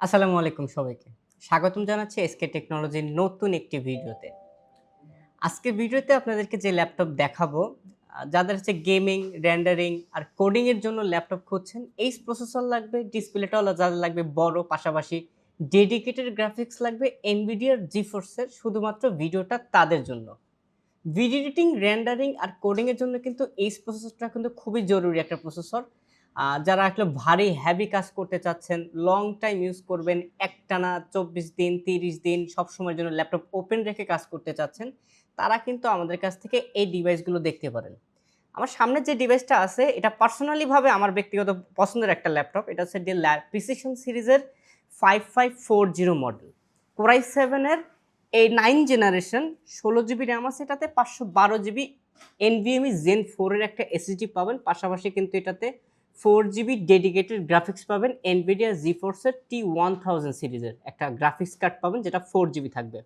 আসসালামু আলাইকুম সবাইকে। স্বাগতম জানাচ্ছি এসকে টেকনোলজির নতুন একটি ভিডিওতে। আজকের ভিডিওতে আপনাদেরকে যে ল্যাপটপ দেখাবো, যাদের হচ্ছে গেমিং, রেন্ডারিং আর কোডিং এর জন্য ল্যাপটপ খুঁজছেন, এইচ প্রসেসর লাগবে, ডিসপ্লেটাও যাদের লাগবে বড়, পাশাপাশি ডেডিকেটেড গ্রাফিক্স লাগবে NVIDIA GeForce এর শুধুমাত্র ভিডিওটা তাদের জন্য। ভিডিও এডিটিং, রেন্ডারিং আর কোডিং এর জন্য কিন্তু এইচ প্রসেসরটা কিন্তু খুবই জরুরি একটা প্রসেসর। যারা আসলে ভারী হেভি কাজ করতে চাচ্ছেন, লং টাইম ইউজ করবেন, একটানা ২৪ দিন, ৩০ দিন সবসময়ের জন্য ল্যাপটপ ওপেন রেখে কাজ করতে চাচ্ছেন, তারা কিন্তু আমাদের কাছ থেকে এই ডিভাইসগুলো দেখতে পারেন। আমার সামনে যে ডিভাইসটা আছে, এটা পার্সোনালি ভাবে আমার ব্যক্তিগত পছন্দের একটা ল্যাপটপ। এটা হচ্ছে ডেল প্রিসিশন সিরিজের 5540 মডেল। Core i7 এর এই 9 জেনারেশন 16 জিবি র্যাম আছে এটাতে, 512 জিবি NVMe Zen 4 এর একটা SSD পাবেন। পাশাপাশি কিন্তু এটাতে 4 জিবি ডেডিকেটেড গ্রাফিক্স পাবেন, NVIDIA GeForce এর T1000 সিরিজের একটা গ্রাফিক্স কার্ড পাবেন, যেটা 4 জিবি থাকবে।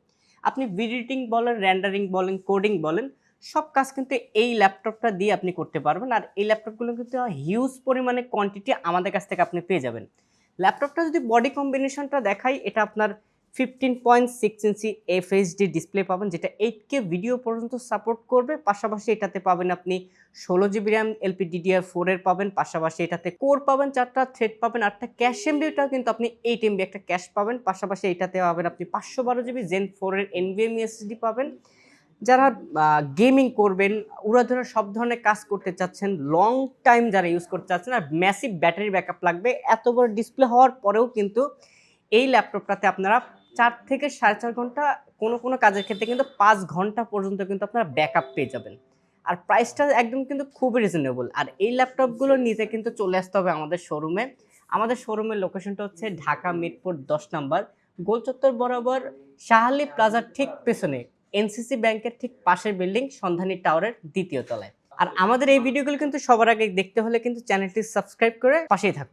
আপনি ভিডিও এডিটিং বলেন, রেন্ডারিং বলেন, কোডিং বলেন, সব কাজ কিন্তু এই ল্যাপটপটা দিয়ে আপনি করতে পারবেন। আর এই ল্যাপটপগুলো কিন্তু হিউজ পরিমাণে কোয়ান্টিটি আমাদের কাছ থেকে আপনি পেয়ে যাবেন। ল্যাপটপটা যদি বডি কম্বিনেশনটা দেখাই, এটা আপনার 15.6 ইঞ্চি FHD ডিসপ্লে পাবেন, যেটা 8K ভিডিও পর্যন্ত সাপোর্ট করবে। পাশাপাশি এটাতে পাবেন আপনি 16 জিবি র্যাম LPDDR4 এর পাবেন। পাশাপাশি এটাতে কোর পাবেন 4টা, থ্রেড পাবেন 8টা, ক্যাশ এমবিটাও কিন্তু আপনি 8 MB একটা ক্যাশ পাবেন। পাশাপাশি এটাতে পাবেন আপনি 512 জিবি Zen 4 এর NVMe SSD পাবেন। যারা গেমিং করবেন, উড়াধুরা সব ধরনের কাজ করতে চাচ্ছেন, লং টাইম যারা ইউজ করতে চাচ্ছেন, আর ম্যাসিভ ব্যাটারি ব্যাকআপ লাগবে, এত বড় ডিসপ্লে হওয়ার পরেও কিন্তু এই ল্যাপটপটাতে আপনারা ৪ থেকে ৪.৫ ঘন্টা, কোনো কাজের ক্ষেত্রে কিন্তু ৫ ঘন্টা পর্যন্ত কিন্তু আপনারা ব্যাকআপ পেয়ে যাবেন। আর প্রাইসটা একদম কিন্তু খুবই রিজনেবল। আর এই ল্যাপটপগুলো নিতে কিন্তু চলে আসতে হবে আমাদের শোরুমে। আমাদের শোরুমের লোকেশনটা হচ্ছে ঢাকা মিরপুর ১০ নাম্বার, গোল চত্বর বরাবর, শাহ আলী প্লাজার ঠিক পেছনে, NCC ব্যাংকের ঠিক পাশের বিল্ডিং, সন্ধানী টাওয়ারের ২য় তলায়। আর আমাদের এই ভিডিওগুলো কিন্তু সবার আগে দেখতে হলে কিন্তু চ্যানেলটি সাবস্ক্রাইব করে পাশেই থাকুন।